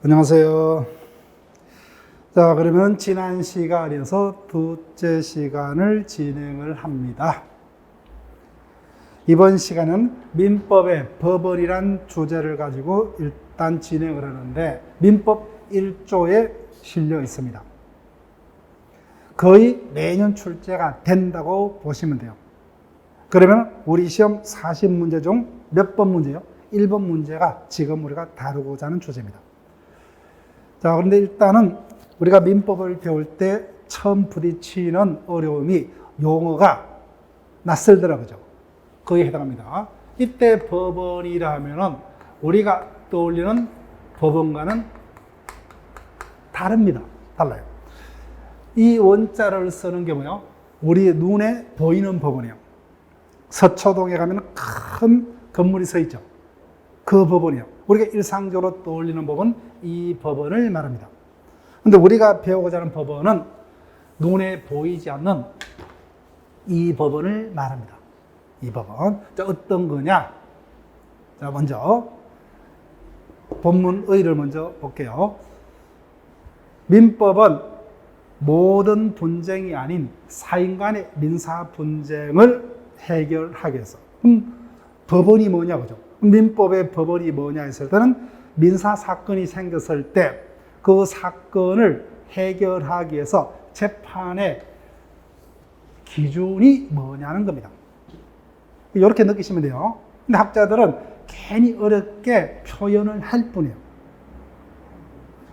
안녕하세요. 자, 그러면 지난 시간에서 두째 시간을 진행을 합니다. 이번 시간은 민법의 법원이란 주제를 가지고 일단 진행을 하는데 민법 1조에 실려 있습니다. 거의 매년 출제가 된다고 보시면 돼요. 그러면 우리 시험 40문제 중 몇 번 문제요? 1번 문제가 지금 우리가 다루고자 하는 주제입니다. 자, 그런데 일단은 우리가 민법을 배울 때 처음 부딪히는 어려움이 용어가 낯설더라고요. 거기에 해당합니다. 이때 법원이라 하면은 우리가 떠올리는 법원과는 다릅니다. 달라요. 이 원자를 쓰는 게 뭐예요? 우리 눈에 보이는 법원이에요. 서초동에 가면 큰 건물이 서 있죠. 그 법원이에요. 우리가 일상적으로 떠올리는 법은 이 법원을 말합니다. 그런데 우리가 배우고자 하는 법원은 눈에 보이지 않는 이 법원을 말합니다. 이 법원. 자, 어떤 거냐? 자, 먼저 본문의를 먼저 볼게요. 민법은 모든 분쟁이 아닌 사인 간의 민사 분쟁을 해결하기 위해서. 법원이 뭐냐, 그죠? 민법의 법원이 뭐냐 했을 때는 민사 사건이 생겼을 때 그 사건을 해결하기 위해서 재판의 기준이 뭐냐는 겁니다. 이렇게 느끼시면 돼요. 근데 학자들은 괜히 어렵게 표현을 할 뿐이에요.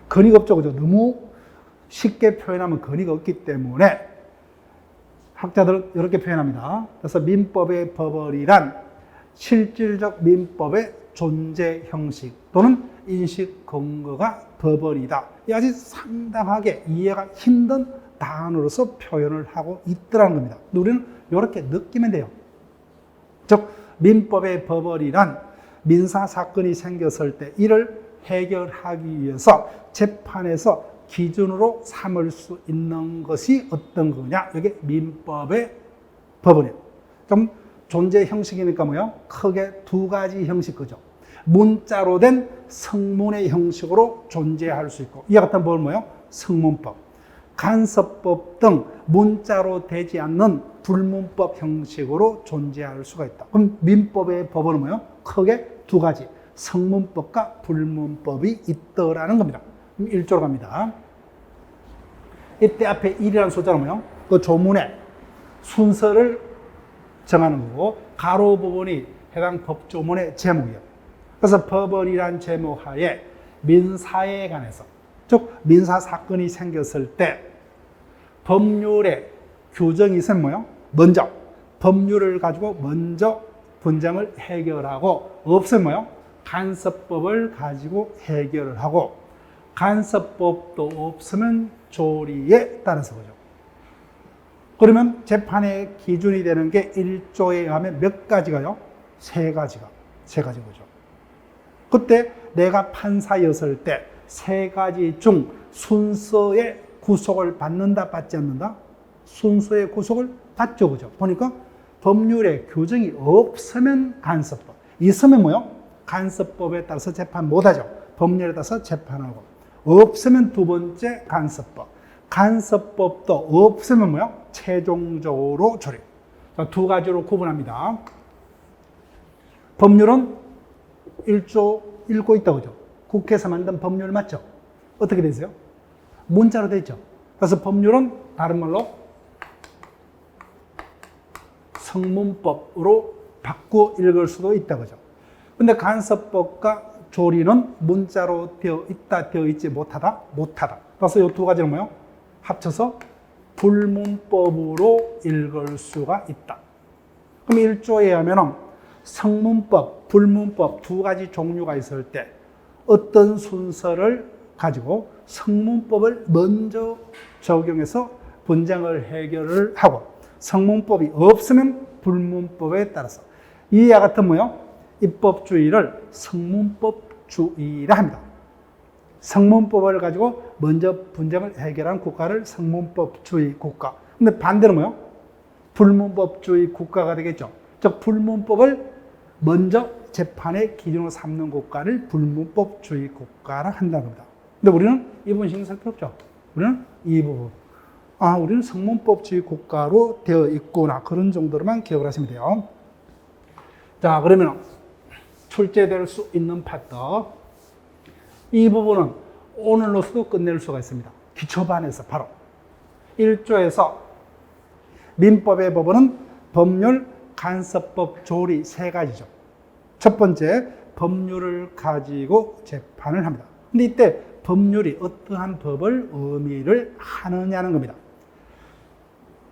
근거가 없죠, 그죠? 너무 쉽게 표현하면 근거가 없기 때문에 학자들은 이렇게 표현합니다. 그래서 민법의 법원이란 실질적 민법의 존재 형식 또는 인식 근거가 법원이다. 이 아주 상당하게 이해가 힘든 단어로서 표현을 하고 있더라는 겁니다. 우리는 이렇게 느끼면 돼요. 즉 민법의 법원이란 민사 사건이 생겼을 때 이를 해결하기 위해서 재판에서 기준으로 삼을 수 있는 것이 어떤 거냐? 이게 민법의 법원이에요. 좀 존재 형식이니까 뭐요? 크게 두 가지 형식 거죠. 문자로 된 성문의 형식으로 존재할 수 있고, 이와 같은 법은 뭐요? 성문법. 간섭법 등 문자로 되지 않는 불문법 형식으로 존재할 수가 있다. 그럼 민법의 법원은 뭐요? 크게 두 가지. 성문법과 불문법이 있더라는 겁니다. 그럼 1조로 갑니다. 이때 앞에 1이라는 숫자는 뭐요? 그 조문의 순서를 정하는 거고, 가로 부분이 해당 법조문의 제목이에요. 그래서 법원이란 제목 하에 민사에 관해서, 즉 민사 사건이 생겼을 때 법률의 규정이 있으면 뭐요? 먼저 법률을 가지고 먼저 분쟁을 해결하고, 없으면 뭐요? 간섭법을 가지고 해결을 하고, 간섭법도 없으면 조리에 따라서 그죠. 그러면 재판의 기준이 되는 게 1조에 의하면 몇 가지가요? 세 가지가 그죠. 그때 내가 판사였을 때 세 가지 중 순서의 구속을 받는다, 받지 않는다? 순서의 구속을 받죠, 그죠. 보니까 법률에 규정이 없으면 간섭법, 있으면 뭐요? 간섭법에 따라서 재판 못하죠. 법률에 따라서 재판하고, 없으면 두 번째 간섭법, 간섭법도 없으면 뭐요? 최종적으로 조리. 두 가지로 구분합니다. 법률은 1조 읽고 있다고 그죠? 국회에서 만든 법률 맞죠? 어떻게 되세요? 문자로 되어 있죠. 그래서 법률은 다른 말로 성문법으로 바꾸어 읽을 수도 있다 그죠? 근데 간섭법과 조리는 문자로 되어 있다, 되어 있지 못하다, 못하다. 그래서 이 두 가지는 뭐예요? 합쳐서 불문법으로 읽을 수가 있다. 그럼 1조에 하면은 성문법, 불문법 두 가지 종류가 있을 때 어떤 순서를 가지고 성문법을 먼저 적용해서 분쟁을 해결을 하고, 성문법이 없으면 불문법에 따라서 이와 같은 뭐요? 입법주의를 성문법주의라 합니다. 성문법을 가지고 먼저 분쟁을 해결한 국가를 성문법주의 국가. 근데 반대로 뭐요? 불문법주의 국가가 되겠죠. 즉 불문법을 먼저 재판의 기준으로 삼는 국가를 불문법주의 국가라 한다는 겁니다. 근데 우리는 이 부분 신경 쓸 필요 없죠. 우리는 이 부분. 우리는 성문법주의 국가로 되어 있구나. 그런 정도로만 기억을 하시면 돼요. 자, 그러면 출제될 수 있는 파트. 이 부분은 오늘로서도 끝낼 수가 있습니다. 기초반에서 바로 1조에서 민법의 법원은 법률, 간섭법, 조리 세 가지죠. 첫 번째, 법률을 가지고 재판을 합니다. 근데 이때 법률이 어떠한 법을 의미를 하느냐는 겁니다.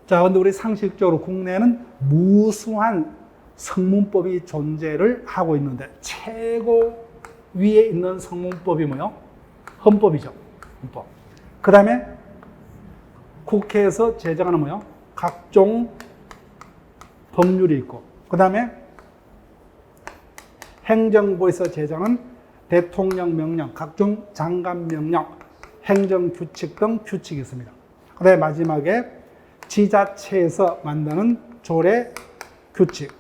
자, 근데 우리 상식적으로 국내에는 무수한 성문법이 존재를 하고 있는데 최고 위에 있는 성문법이 뭐요? 헌법이죠. 헌법. 그 다음에 국회에서 제정하는 뭐요? 각종 법률이 있고, 그 다음에 행정부에서 제정한 대통령 명령, 각종 장관 명령, 행정규칙 등 규칙이 있습니다. 그 다음에 마지막에 지자체에서 만드는 조례, 규칙.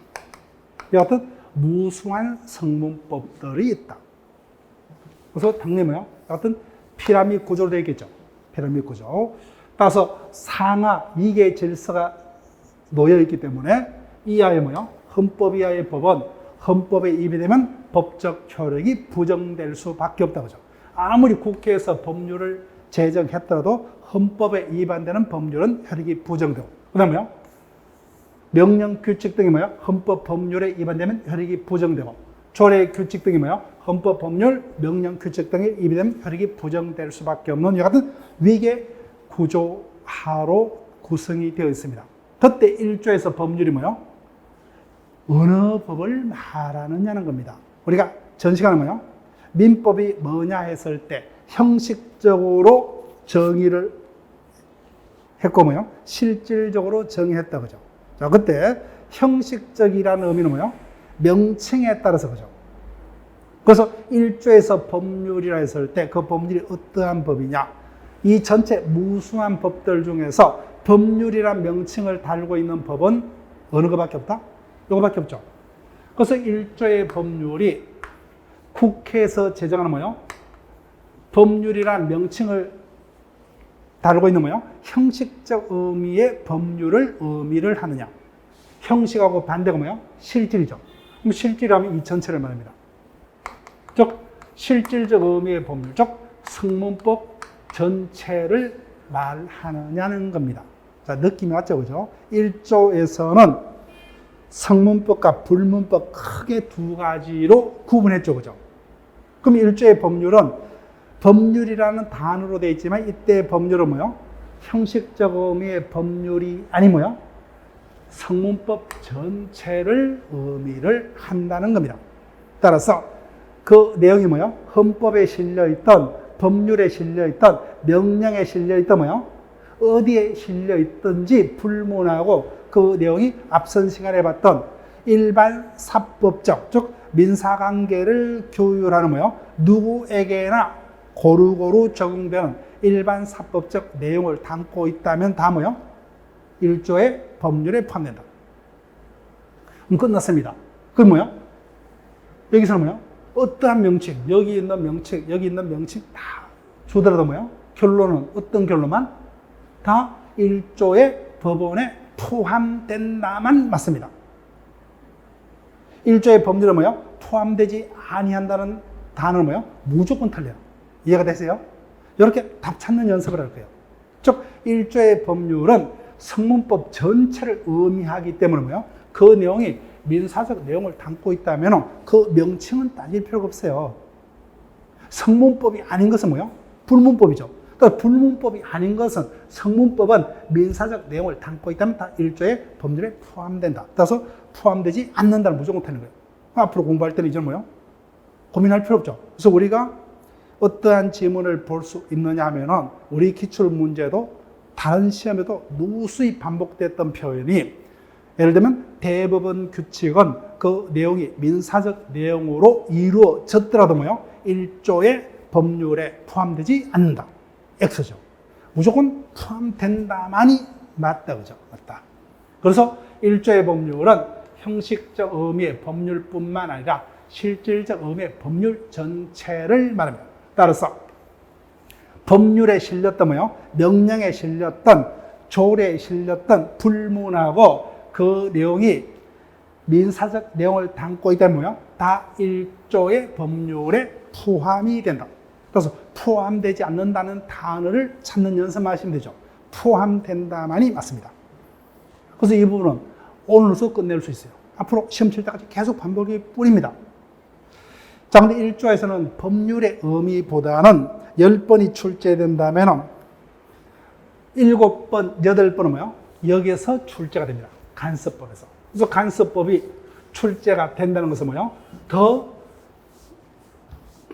이와 같은 무수한 성문법들이 있다. 그래서 당연히 뭐요? 같은 피라미드 구조로 되어 있겠죠. 피라미드 구조. 따라서 상하 2개 질서가 놓여 있기 때문에 이하의 뭐요? 헌법 이하의 법은 헌법에 위배되면 법적 효력이 부정될 수밖에 없다고 하죠. 아무리 국회에서 법률을 제정했더라도 헌법에 위반되는 법률은 효력이 부정되고, 그 다음에 뭐요? 명령 규칙 등이 뭐요? 헌법 법률에 위반되면 효력이 부정되고, 조례 규칙 등이 뭐요? 헌법 법률, 명령 규칙 등에 위반되면 효력이 부정될 수밖에 없는 이와 같은 위계 구조하로 구성이 되어 있습니다. 그때 1조에서 법률이 뭐요? 어느 법을 말하느냐는 겁니다. 우리가 전 시간에 뭐요? 민법이 뭐냐 했을 때 형식적으로 정의를 했고 뭐요? 실질적으로 정의했다 그죠? 자, 그때 형식적이라는 의미는 뭐요? 명칭에 따라서 그죠? 그래서 1조에서 법률이라 했을 때 그 법률이 어떠한 법이냐? 이 전체 무수한 법들 중에서 법률이란 명칭을 달고 있는 법은 어느 것밖에 없다? 이거밖에 없죠. 그래서 1조의 법률이 국회에서 제정하는 뭐요? 법률이란 명칭을 다루고 있는 뭐요? 형식적 의미의 법률을 의미를 하느냐. 형식하고 반대가 뭐요? 실질이죠. 그럼 실질이라면 이 전체를 말합니다. 즉 실질적 의미의 법률, 즉 성문법 전체를 말하느냐는 겁니다. 자, 느낌이 왔죠, 그죠? 1조에서는 성문법과 불문법 크게 두 가지로 구분했죠, 그죠? 그럼 1조의 법률은 법률이라는 단어로 되어 있지만 이때 법률은 뭐요? 형식적 의미의 법률이 아니 뭐요? 성문법 전체를 의미를 한다는 겁니다. 따라서 그 내용이 뭐요? 헌법에 실려있던, 법률에 실려있던, 명령에 실려있던 뭐요? 어디에 실려있든지 불문하고 그 내용이 앞선 시간에 봤던 일반 사법적, 즉 민사관계를 규율하는 뭐요? 누구에게나 고루고루 적용되는 일반 사법적 내용을 담고 있다면 다 뭐요? 1조의 법률에 포함된다. 그럼 끝났습니다. 그럼 뭐요? 여기서는 뭐요? 어떠한 명칭, 여기 있는 명칭, 여기 있는 명칭 다 주더라도 뭐요? 결론은 어떤 결론만? 다 1조의 법원에 포함된다만 맞습니다. 1조의 법률은 뭐요? 포함되지 아니한다는 단어는 뭐요? 무조건 틀려요. 이해가 되세요? 이렇게 답 찾는 연습을 할 거예요. 즉 1조의 법률은 성문법 전체를 의미하기 때문에 뭐요? 그 내용이 민사적 내용을 담고 있다면 그 명칭은 따질 필요가 없어요. 성문법이 아닌 것은 뭐요? 불문법이죠. 그러니까 불문법이 아닌 것은 성문법은 민사적 내용을 담고 있다면 다 1조의 법률에 포함된다. 따라서 포함되지 않는다는 무조건 되는 거예요. 앞으로 공부할 때는 이제 뭐요? 고민할 필요 없죠. 그래서 우리가 어떠한 지문을 볼 수 있느냐 하면은 우리 기출 문제도 다른 시험에도 무수히 반복됐던 표현이 예를 들면 대법원 규칙은 그 내용이 민사적 내용으로 이루어졌더라도 뭐요? 1조의 법률에 포함되지 않는다. X죠. 무조건 포함된다만이 맞다. 그죠? 맞다. 그래서 1조의 법률은 형식적 의미의 법률뿐만 아니라 실질적 의미의 법률 전체를 말합니다. 따라서 법률에 실렸던 뭐요? 명령에 실렸던 조례에 실렸던 불문하고 그 내용이 민사적 내용을 담고 있다면 뭐요? 다 1조의 법률에 포함이 된다. 그래서 포함되지 않는다는 단어를 찾는 연습만 하시면 되죠. 포함된다만이 맞습니다. 그래서 이 부분은 오늘로서 끝낼 수 있어요. 앞으로 시험 칠 때까지 계속 반복이 뿐입니다. 자, 근데 1조에서는 법률의 의미보다는 10번이 출제된다면 7번, 8번은 뭐요? 여기에서 출제가 됩니다. 간섭법에서. 그래서 간섭법이 출제가 된다는 것은 뭐요? 더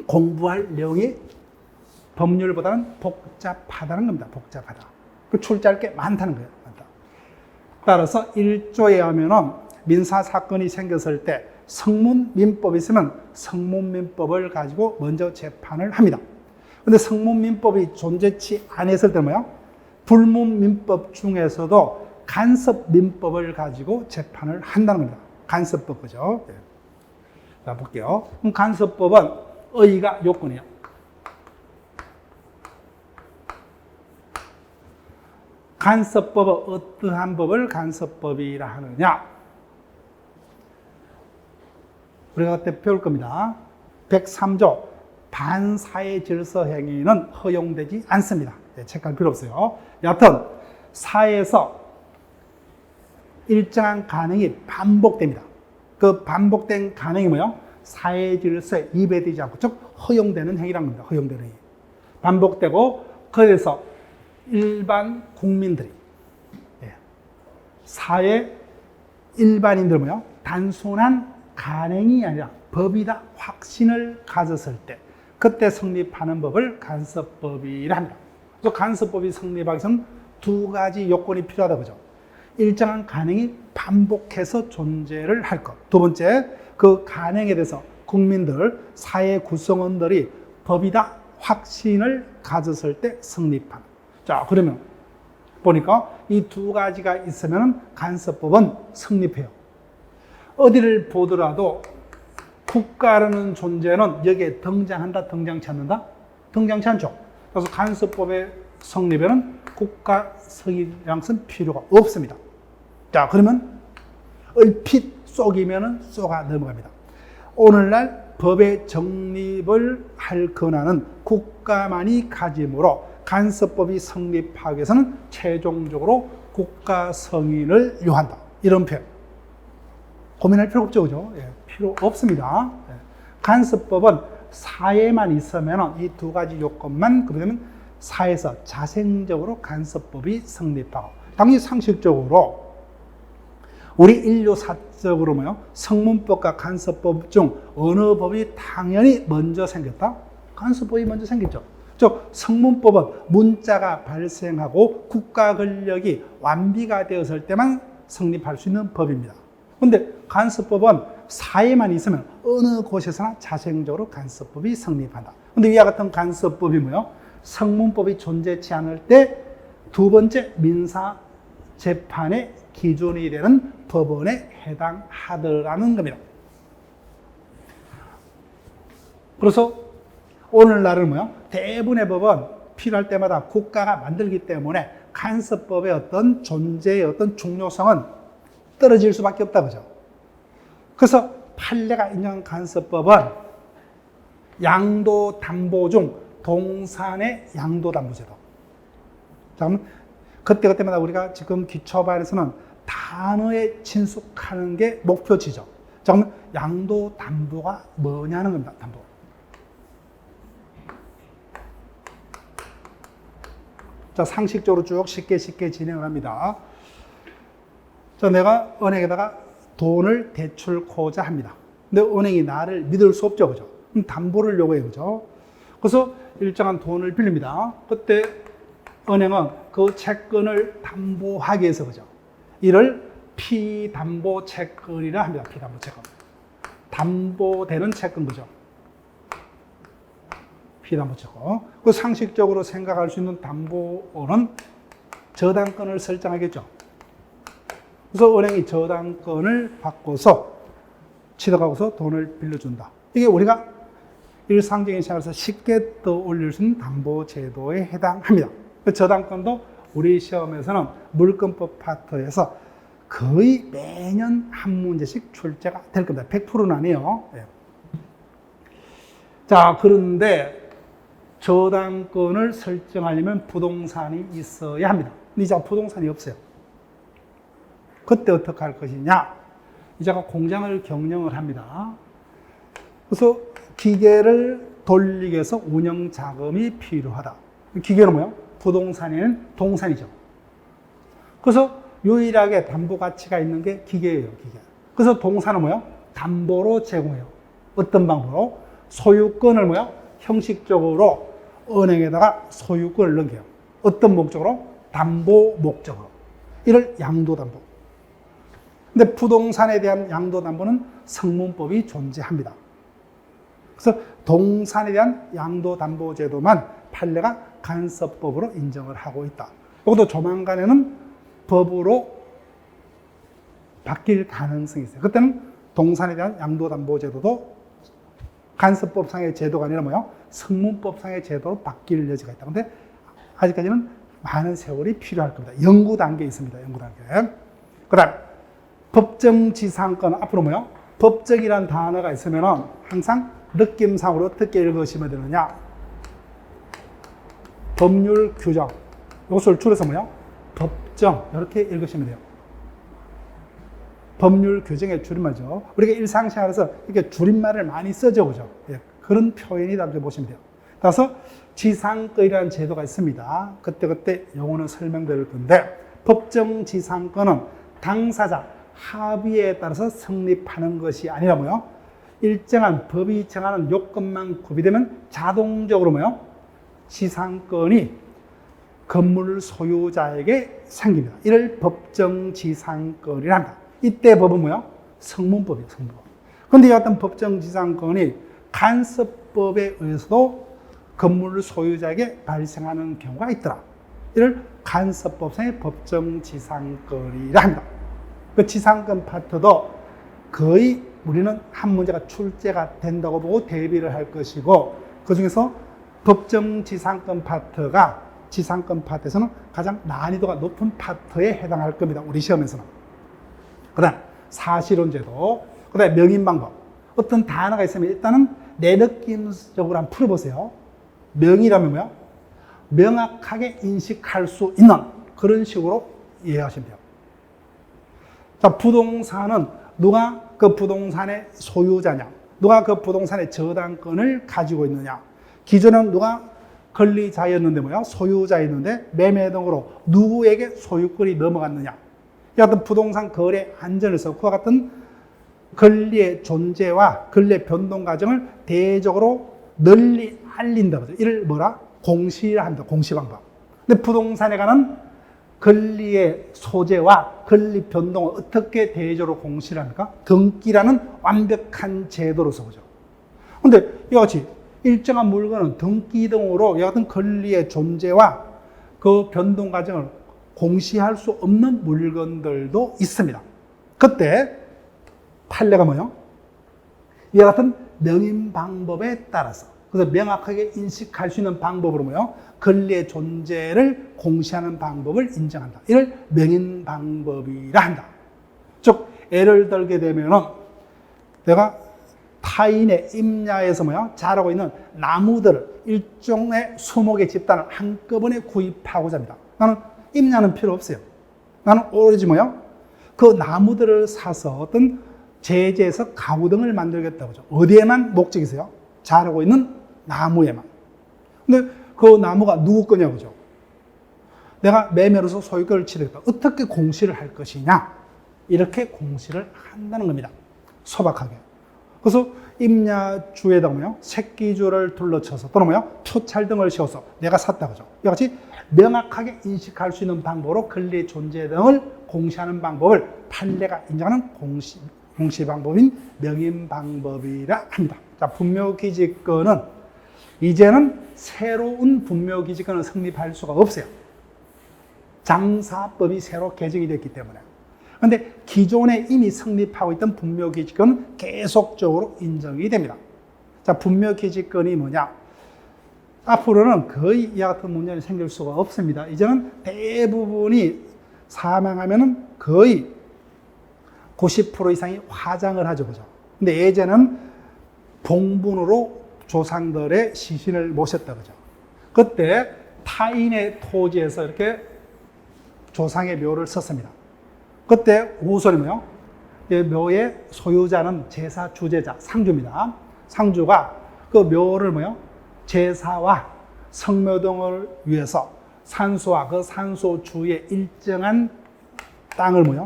공부할 내용이 법률보다는 복잡하다는 겁니다. 복잡하다. 그 출제할 게 많다는 거예요. 많다. 따라서 1조에 하면은 민사사건이 생겼을 때 성문민법이 있으면 성문민법을 가지고 먼저 재판을 합니다. 근데 성문민법이 존재치 않았을 때는 뭐야? 불문민법 중에서도 간섭민법을 가지고 재판을 한다는 겁니다. 간섭법, 그죠? 네. 자, 볼게요. 그럼 간섭법은 의의가 요건이에요. 간섭법은 어떠한 법을 간섭법이라 하느냐? 우리가 그때 배울 겁니다. 103조 반사회 질서 행위는 허용되지 않습니다. 네, 체크할 필요 없어요. 여하튼 사회에서 일정한 간행이 반복됩니다. 그 반복된 간행이 뭐예요? 사회 질서에 위배되지 않고, 즉 허용되는 행위라는 겁니다. 허용되는 행위. 반복되고 그래서 일반 국민들이, 사회 일반인들 뭐예요? 단순한 간행이 아니라 법이다 확신을 가졌을 때 그때 성립하는 법을 간섭법이라 합니다. 그래서 간섭법이 성립하기 위해서는 두 가지 요건이 필요하다 그죠? 일정한 간행이 반복해서 존재를 할 것. 두 번째, 그 간행에 대해서 국민들, 사회 구성원들이 법이다 확신을 가졌을 때 성립하는. 자, 그러면 보니까 이 두 가지가 있으면 간섭법은 성립해요. 어디를 보더라도 국가라는 존재는 여기에 등장한다, 등장치 않는다? 등장치 않죠. 그래서 간섭법의 성립에는 국가 성립양은 필요가 없습니다. 자, 그러면 얼핏 쏘기면은 쏘가 넘어갑니다. 오늘날 법의 정립을 할 권한은 국가만이 가지므로 간섭법이 성립하기 위해서는 최종적으로 국가 성인을 요한다. 이런 표현. 고민할 필요 없죠, 그죠? 예, 필요 없습니다. 예. 간섭법은 사회만 있으면 이 두 가지 요건만 그러면 사회에서 자생적으로 간섭법이 성립하고, 당연히 상식적으로 우리 인류사적으로 뭐요? 성문법과 간섭법 중 어느 법이 당연히 먼저 생겼다? 간섭법이 먼저 생겼죠. 즉 성문법은 문자가 발생하고 국가 권력이 완비가 되었을 때만 성립할 수 있는 법입니다. 그런데 간섭법은 사회만 있으면 어느 곳에서나 자생적으로 간섭법이 성립한다. 그런데 이와 같은 간섭법이 뭐예요? 성문법이 존재치 않을 때 두 번째 민사 재판의 기준이 되는 법원에 해당하더라는 겁니다. 그래서 오늘날은 뭐예요? 대부분의 법은 필요할 때마다 국가가 만들기 때문에 간섭법의 어떤 존재의 어떤 중요성은 떨어질 수밖에 없다, 그죠? 그래서 판례가 인정한 간섭법은 양도담보 중 동산의 양도담보제도. 자, 그럼 그때마다 우리가 지금 기초반에서는 단어에 친숙하는 게 목표치죠. 자, 그러면 양도담보가 뭐냐는 겁니다. 담보. 자, 상식적으로 쭉 쉽게 진행을 합니다. 자, 내가 은행에다가 돈을 대출코자 합니다. 근데 은행이 나를 믿을 수 없죠, 그죠? 그럼 담보를 요구해요, 그죠? 그래서 일정한 돈을 빌립니다. 그때 은행은 그 채권을 담보하기 위해서, 그죠? 이를 피담보 채권이라 합니다. 피담보 채권. 담보되는 채권, 그죠? 피담보 채권. 그 상식적으로 생각할 수 있는 담보는 저당권을 설정하겠죠. 그래서 은행이 저당권을 바꿔서 취득하고서 돈을 빌려준다. 이게 우리가 일상적인 생활에서 쉽게 떠올릴 수 있는 담보제도에 해당합니다. 저당권도 우리 시험에서는 물권법 파트에서 거의 매년 한 문제씩 출제가 될 겁니다. 100%는 아니에요. 네. 자, 그런데 저당권을 설정하려면 부동산이 있어야 합니다. 근데 이자가 부동산이 없어요. 그때 어떻게 할 것이냐? 이자가 공장을 경영을 합니다. 그래서 기계를 돌리기 위해서 운영 자금이 필요하다. 기계는 뭐예요? 부동산에는 동산이죠. 그래서 유일하게 담보 가치가 있는 게 기계예요, 기계. 그래서 동산은 뭐예요? 담보로 제공해요. 어떤 방법으로? 소유권을 뭐예요? 형식적으로 은행에다가 소유권을 넘겨요. 어떤 목적으로? 담보 목적으로. 이를 양도담보. 근데 부동산에 대한 양도담보는 성문법이 존재합니다. 그래서 동산에 대한 양도담보제도만 판례가 간섭법으로 인정을 하고 있다. 이것도 조만간에는 법으로 바뀔 가능성이 있어요. 그때는 동산에 대한 양도담보제도도 간섭법상의 제도가 아니라 뭐예요? 성문법상의 제도로 바뀔 여지가 있다. 근데 아직까지는 많은 세월이 필요할 겁니다. 연구 단계에 있습니다. 연구 단계. 그 다음, 법정지상권. 앞으로 뭐예요? 법적이라는 단어가 있으면 항상 느낌상으로 어떻게 읽으시면 되느냐? 법률 규정. 이것을 줄여서 뭐예요? 법정. 이렇게 읽으시면 돼요. 법률 규정의 줄임말이죠. 우리가 일상생활에서 이렇게 줄임말을 많이 쓰죠, 그죠? 예, 그런 표현이다 이렇게 보시면 돼요. 따라서 지상권이라는 제도가 있습니다. 그때 용어는 설명드릴 건데, 법정지상권은 당사자 합의에 따라서 성립하는 것이 아니라 뭐요? 일정한 법이 정하는 요건만 구비되면 자동적으로 뭐요? 지상권이 건물 소유자에게 생깁니다. 이를 법정지상권이라 합니다. 이때 법은 뭐예요? 성문법이에요, 성문법. 그런데 이 어떤 법정지상권이 간섭법에 의해서도 건물 소유자에게 발생하는 경우가 있더라. 이를 간섭법상의 법정지상권이라 합니다. 그 지상권 파트도 거의 우리는 한 문제가 출제가 된다고 보고 대비를 할 것이고, 그 중에서 법정지상권 파트가 지상권 파트에서는 가장 난이도가 높은 파트에 해당할 겁니다. 우리 시험에서는. 그 다음 사실혼제도, 그 다음에 명인방법. 어떤 단어가 있으면 일단은 내 느낌적으로 한번 풀어보세요. 명이라면 뭐야? 명확하게 인식할 수 있는 그런 식으로 이해하시면 돼요. 자, 부동산은 누가 그 부동산의 소유자냐? 누가 그 부동산의 저당권을 가지고 있느냐? 기존에는 누가 권리자였는데 뭐야? 소유자였는데 매매 등으로 누구에게 소유권이 넘어갔느냐? 이 같은 부동산 거래 안전에서 그와 같은 권리의 존재와 권리의 변동 과정을 대외적으로 널리 알린다. 이를 뭐라? 공시라 합니다. 공시 방법. 근데 부동산에 관한 권리의 소재와 권리 변동을 어떻게 대외적으로 공시를 합니까? 등기라는 완벽한 제도로서 보죠. 근데 이와 같이 일정한 물건은 등기 등으로 이와 같은 권리의 존재와 그 변동 과정을 공시할 수 없는 물건들도 있습니다. 그때 판례가 뭐예요? 이와 같은 명인 방법에 따라서, 그래서 명확하게 인식할 수 있는 방법으로 뭐예요? 권리의 존재를 공시하는 방법을 인정한다. 이를 명인 방법이라 한다. 즉 예를 들게 되면은 내가 타인의 임야에서 뭐야? 자라고 있는 나무들을 일종의 수목의 집단을 한꺼번에 구입하고자 합니다. 나는 임야는 필요 없어요. 나는 오로지 뭐야? 그 나무들을 사서 어떤 제재에서 가구등을 만들겠다고 하죠. 어디에만 목적이 있어요? 자라고 있는 나무에만. 근데 그 나무가 누구 거냐고 그죠? 내가 매매로서 소유권을 취득했다. 어떻게 공시를 할 것이냐? 이렇게 공시를 한다는 겁니다. 소박하게. 그래서 임야주에다가 뭐요? 새끼줄을 둘러쳐서 또는 뭐요? 토찰 등을 씌워서 내가 샀다 그죠? 이와 같이 명확하게 인식할 수 있는 방법으로 권리의 존재 등을 공시하는 방법을 판례가 인정하는 공시 방법인 명인 방법이라 합니다. 자, 분묘기지권은 이제는 새로운 분묘기지권을 성립할 수가 없어요. 장사법이 새로 개정이 됐기 때문에. 그런데 기존에 이미 성립하고 있던 분묘기지권은 계속적으로 인정이 됩니다. 자, 분묘기지권이 뭐냐? 앞으로는 거의 이와 같은 문제는 생길 수가 없습니다. 이제는 대부분이 사망하면은 거의 90% 이상이 화장을 하죠. 그죠? 근데 예전은 봉분으로 조상들의 시신을 모셨다. 그죠? 그때 타인의 토지에서 이렇게 조상의 묘를 썼습니다. 그때 우선이 뭐요? 묘의 소유자는 제사 주제자, 상주입니다. 상주가 그 묘를 뭐요? 제사와 성묘 등을 위해서 산소와 그 산소 주위에 일정한 땅을 뭐요?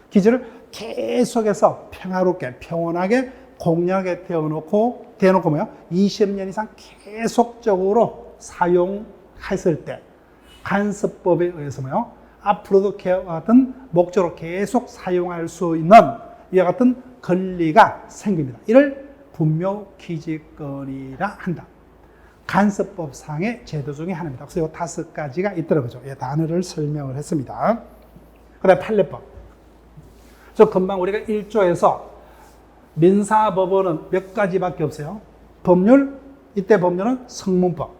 기지를 계속해서 평화롭게 평온하게 공략에 대놓고 뭐요? 20년 이상 계속적으로 사용했을 때 간섭법에 의해서 뭐요? 앞으로도 이와 같은 목적으로 계속 사용할 수 있는 이와 같은 권리가 생깁니다. 이를 분묘기지권이라 한다. 간섭법상의 제도 중에 하나입니다. 그래서 이 5가지가 있더라고요. 이 단어를 설명을 했습니다. 그 다음에 판례법. 금방 우리가 1조에서 민사법원은 몇 가지밖에 없어요. 법률, 이때 법률은 성문법.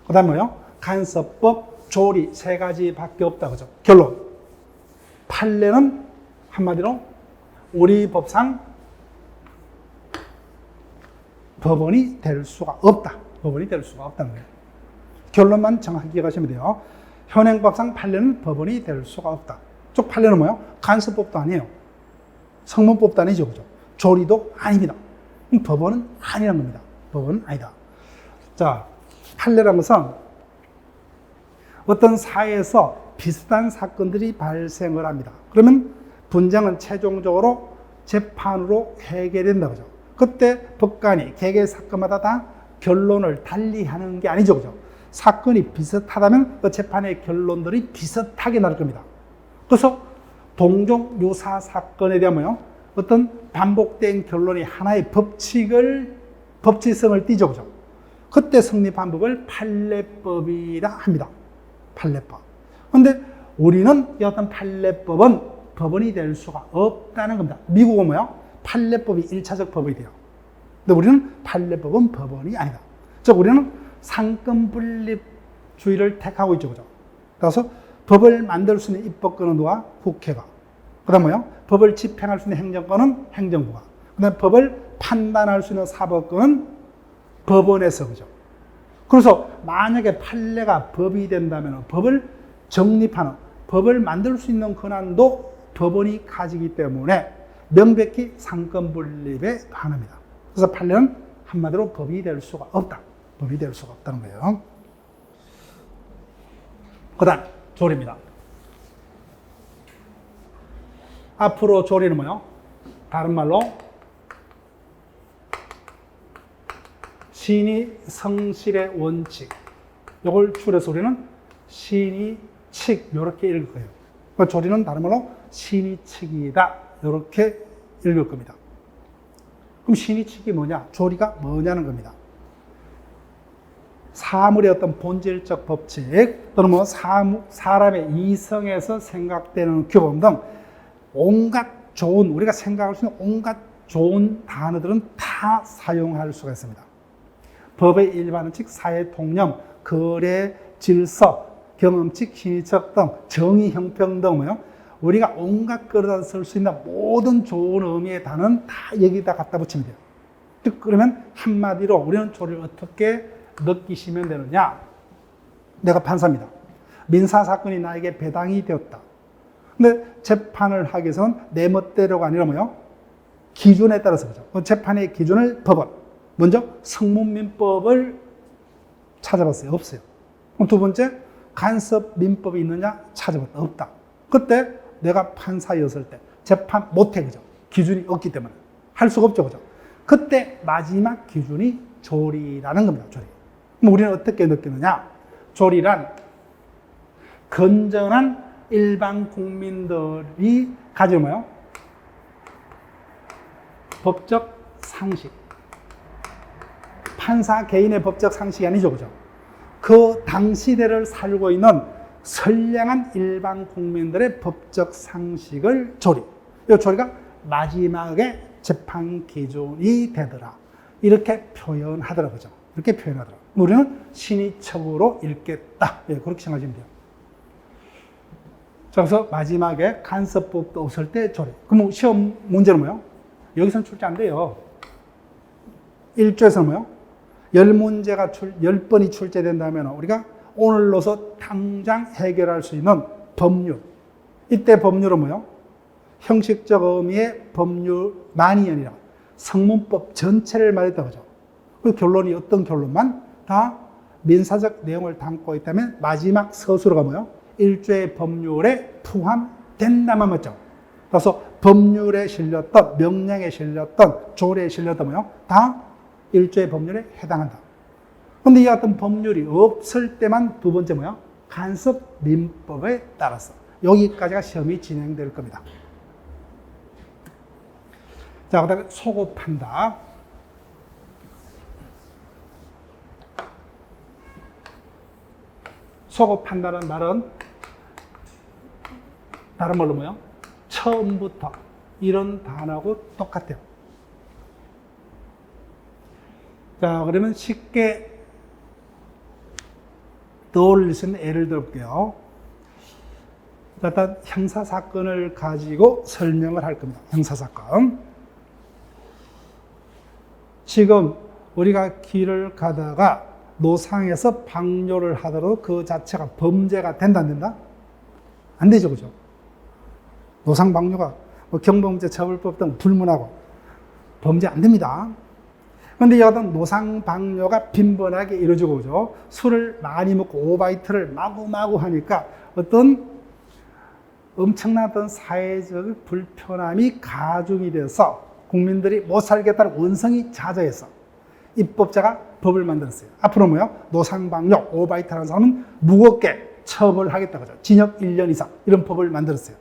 그 다음에 뭐요? 간섭법, 조리 3가지밖에 없다. 그죠? 결론. 판례는 한마디로 우리 법상 법원이 될 수가 없다. 법원이 될 수가 없다는 거예요. 결론만 정확히 기억하시면 돼요. 현행법상 판례는 법원이 될 수가 없다. 즉 판례는 뭐예요? 간섭법도 아니에요. 성문법도 아니죠. 그죠? 조리도 아닙니다. 법원은 아니라는 겁니다. 법원은 아니다. 자, 판례라는 것은 어떤 사회에서 비슷한 사건들이 발생을 합니다. 그러면 분쟁은 최종적으로 재판으로 해결된다. 그죠? 그때 법관이 개개 사건마다 다 결론을 달리하는 게 아니죠. 그죠? 사건이 비슷하다면 그 재판의 결론들이 비슷하게 나올 겁니다. 그래서 동종 유사 사건에 대한 뭐요? 어떤 반복된 결론이 하나의 법치성을 띠죠. 그죠? 그때 성립한 법을 판례법이라 합니다. 판례법. 그런데 우리는 이 어떤 판례법은 법원이 될 수가 없다는 겁니다. 미국은 뭐요? 판례법이 1차적 법이 돼요. 근데 우리는 판례법은 법원이 아니다. 즉 우리는 상권분립주의를 택하고 있죠. 그죠? 그래서 법을 만들 수 있는 입법권은 누가? 국회가. 그 다음 뭐요? 법을 집행할 수 있는 행정권은 행정부가. 그 다음 법을 판단할 수 있는 사법권은 법원에서. 그죠? 그래서 만약에 판례가 법이 된다면 법을 정립하는, 법을 만들 수 있는 권한도 법원이 가지기 때문에 명백히 상권분립에 반합니다. 그래서 판례는 한마디로 법이 될 수가 없다. 법이 될 수가 없다는 거예요. 그 다음 조리입니다. 앞으로 조리는 뭐예요? 다른 말로 신의 성실의 원칙. 이걸 줄여서 우리는 신의칙 이렇게 읽을 거예요. 조리는 다른 말로 신의칙이다 이렇게 읽을 겁니다. 그럼 신의칙이 뭐냐? 조리가 뭐냐는 겁니다. 사물의 어떤 본질적 법칙 또는 뭐 사람의 이성에서 생각되는 규범 등 온갖 좋은, 우리가 생각할 수 있는 온갖 좋은 단어들은 다 사용할 수가 있습니다. 법의 일반칙, 사회 통념, 거래 질서, 경험칙, 신의적 등 정의, 형평 등 뭐요? 우리가 온갖 거리다 쓸 수 있는 모든 좋은 의미의 단어는 다 여기다 갖다 붙이면 돼요. 그러면 한마디로 우리는 조리를 어떻게 느끼시면 되느냐? 내가 판사입니다. 민사사건이 나에게 배당이 되었다. 근데 재판을 하기 위해서는 내 멋대로가 아니라 뭐요? 기준에 따라서 그죠. 재판의 기준을 법원. 먼저 성문민법을 찾아봤어요. 없어요. 그럼 두 번째, 간섭민법이 있느냐? 찾아봤다. 없다. 그때 내가 판사였을 때 재판 못해. 그죠? 기준이 없기 때문에. 할 수가 없죠. 그죠? 그때 마지막 기준이 조리라는 겁니다. 조리. 그럼 우리는 어떻게 느끼느냐? 조리란 건전한 일반 국민들이 가지는 뭐예요? 법적 상식. 판사 개인의 법적 상식이 아니죠. 그죠? 그 당시대를 살고 있는 선량한 일반 국민들의 법적 상식을 조리. 이 조리가 마지막에 재판 기준이 되더라. 이렇게 표현하더라고요. 이렇게 표현하더라고요. 우리는 신의척으로 읽겠다. 예, 그렇게 생각하시면 돼요. 자, 그래서 마지막에 간섭법도 없을 때 조례. 그럼 시험 문제는 뭐예요? 여기서는 출제 안 돼요. 1조에서는 뭐예요? 10문제가 10번이 출제된다면 우리가 오늘로서 당장 해결할 수 있는 법률. 이때 법률은 뭐예요? 형식적 의미의 법률만이 아니라 성문법 전체를 말했다고 하죠. 그 결론이 어떤 결론만? 다 민사적 내용을 담고 있다면 마지막 서술어가 뭐예요? 1조의 법률에 포함된다만 맞죠. 그래서 법률에 실렸던, 명령에 실렸던, 조례에 실렸던 뭐예요? 다 1조의 법률에 해당한다. 그런데 이 같은 법률이 없을 때만 두 번째 뭐예요? 간섭 민법에 따라서. 여기까지가 시험이 진행될 겁니다. 자, 그 다음에 소급한다. 소급한다는 말은 다른 말로 뭐예요? 처음부터 이런 단어하고 똑같아요. 자, 그러면 쉽게 떠올릴 수 있는 예를 들어볼게요. 일단 형사사건을 가지고 설명을 할 겁니다. 형사사건. 지금 우리가 길을 가다가 노상에서 방뇨를 하더라도 그 자체가 범죄가 된다 안 된다? 안 되죠, 그죠? 노상 방뇨가 경범죄 처벌법 등 불문하고 범죄 안 됩니다. 그런데 여하튼 노상 방뇨가 빈번하게 이루어지고 그죠? 술을 많이 먹고 오바이트를 마구마구 하니까 어떤 엄청나던 사회적 불편함이 가중이 돼서 국민들이 못 살겠다는 원성이 자자해서 입법자가 법을 만들었어요. 앞으로 뭐요? 노상방뇨, 오바이트라는 사람은 무겁게 처벌하겠다고 하죠. 징역 1년 이상 이런 법을 만들었어요.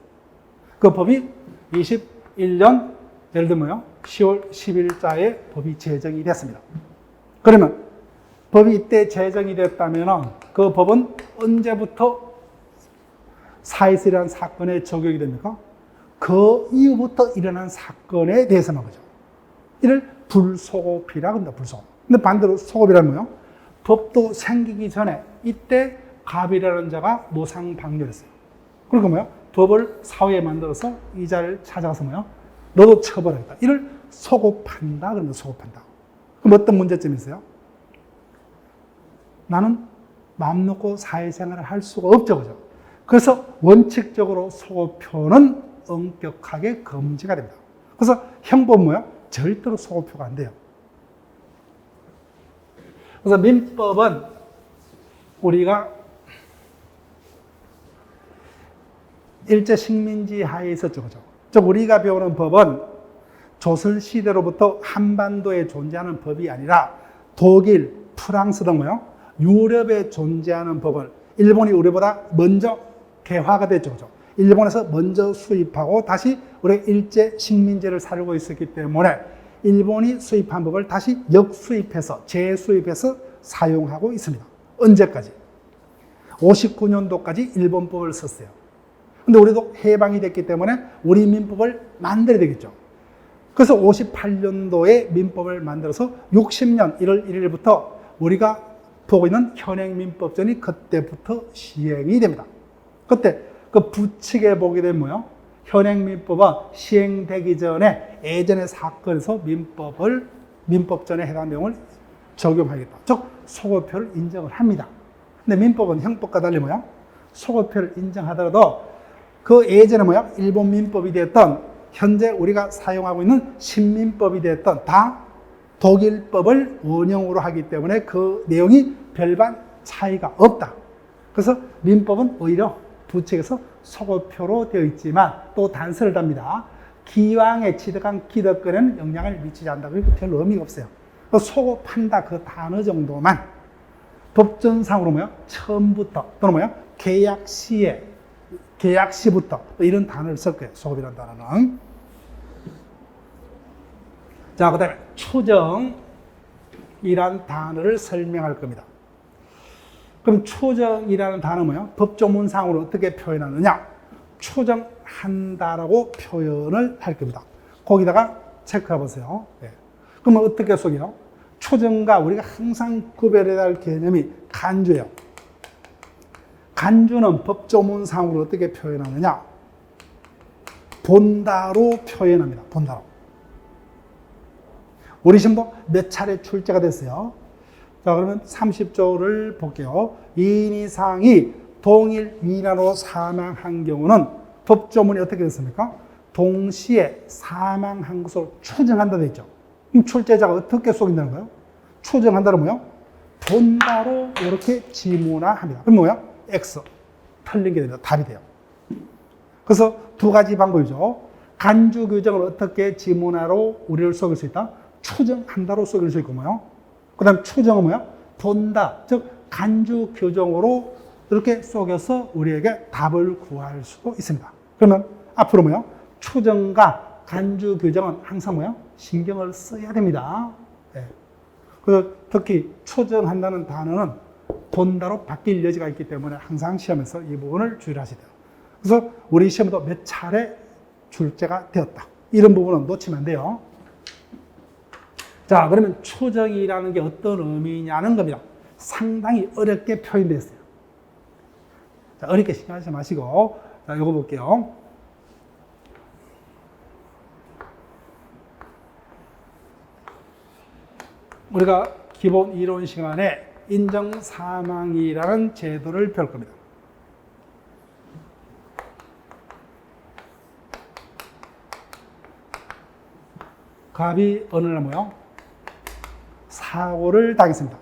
그 법이 21년 예를 들면 10월 10일자에 법이 제정이 됐습니다. 그러면 법이 이때 제정이 됐다면 그 법은 언제부터 사회에서 일어난 사건에 적용이 됩니까? 그 이후부터 일어난 사건에 대해서만 그죠. 이를 불소급이라고 합니다. 불소급. 근데 반대로 소급이라는 뭐예요? 법도 생기기 전에 이때 갑이라는 자가 노상방뇨를 했어요. 그러니까 뭐예요? 법을 사회에 만들어서 이 자를 찾아가서 뭐예요? 너도 처벌하겠다. 이를 소급한다. 그러면 소급한다. 그럼 어떤 문제점이 있어요? 나는 마음 놓고 사회생활을 할 수가 없죠. 그죠? 그래서 원칙적으로 소급표는 엄격하게 금지가 됩니다. 그래서 형법 뭐예요? 절대로 소급표가 안 돼요. 그래서 민법은 우리가 일제 식민지 하에 있었죠. 그죠? 즉, 우리가 배우는 법은 조선시대로부터 한반도에 존재하는 법이 아니라 독일, 프랑스 등 뭐요? 유럽에 존재하는 법을 일본이 우리보다 먼저 개화가 됐죠. 그죠? 일본에서 먼저 수입하고 다시 우리가 일제 식민지를 살고 있었기 때문에 일본이 수입한 법을 다시 역수입해서 재수입해서 사용하고 있습니다. 언제까지? 59년도까지 일본법을 썼어요. 근데 우리도 해방이 됐기 때문에 우리 민법을 만들어야 되겠죠. 그래서 58년도에 민법을 만들어서 60년 1월 1일부터 우리가 보고 있는 현행민법전이 그때부터 시행이 됩니다. 그때 그 부칙에 보게 되면 뭐예요? 현행민법은 시행되기 전에 예전의 사건에서 민법전에 해당 내용을 적용하겠다. 즉, 소급표를 인정을 합니다. 근데 민법은 형법과 달리 뭐야? 소급표를 인정하더라도 그 예전에 뭐야? 일본 민법이 됐던 현재 우리가 사용하고 있는 신민법이 됐던 다 독일법을 원형으로 하기 때문에 그 내용이 별반 차이가 없다. 그래서 민법은 오히려 부칙에서 소급표로 되어 있지만 또 단서를 답니다. 기왕에 취득한 기득권에는 영향을 미치지 않는다. 그리고 별 의미가 없어요. 소급한다 그 단어 정도만 법전상으로 뭐야? 처음부터 또는 뭐야? 계약시부터 이런 단어를 쓸 거예요. 소급이라는 단어는. 자, 그 다음에 추정이란 단어를 설명할 겁니다. 그럼 추정이라는 단어 뭐예요? 법조문상으로 어떻게 표현하느냐? 추정한다라고 표현을 할 겁니다. 거기다가 체크해 보세요. 네. 그러면 어떻게 속여요? 초정과 우리가 항상 구별해야 할 개념이 간주예요. 간주는 법조문상으로 어떻게 표현하느냐? 본다로 표현합니다. 본다로. 우리 시험도 몇 차례 출제가 됐어요. 자, 그러면 30조를 볼게요. 2인 이상이 동일 위난으로 사망한 경우는 법조문이 어떻게 됐습니까? 동시에 사망한 것으로 추정한다 되어 있죠. 그럼 출제자가 어떻게 속인다는 거예요? 추정한다는 뭐예요? 본다로 이렇게 지문화합니다. 그럼 뭐야? X. 틀린 게 됩니다. 답이 돼요. 그래서 두 가지 방법이죠. 간주 규정을 어떻게 지문화로 우리를 속일 수 있다? 추정한다로 속일 수 있고 뭐요? 그 다음 추정은 뭐야? 본다. 즉 간주 규정으로 이렇게 속여서 우리에게 답을 구할 수도 있습니다. 그러면 앞으로 뭐요? 추정과 간주 규정은 항상 뭐요? 신경을 써야 됩니다. 네. 그래서 특히 추정한다는 단어는 본다로 바뀔 여지가 있기 때문에 항상 시험에서 이 부분을 주의를 하셔야 돼요. 그래서 우리 시험에도 몇 차례 출제가 되었다. 이런 부분은 놓치면 안 돼요. 자, 그러면 추정이라는 게 어떤 의미냐는 겁니다. 상당히 어렵게 표현되어 있어요. 자, 어렵게 신경하지 마시고, 자, 이거 볼게요. 우리가 기본 이론 시간에 인정사망이라는 제도를 배울 겁니다. 갑이 어느 날 뭐요? 사고를 당했습니다.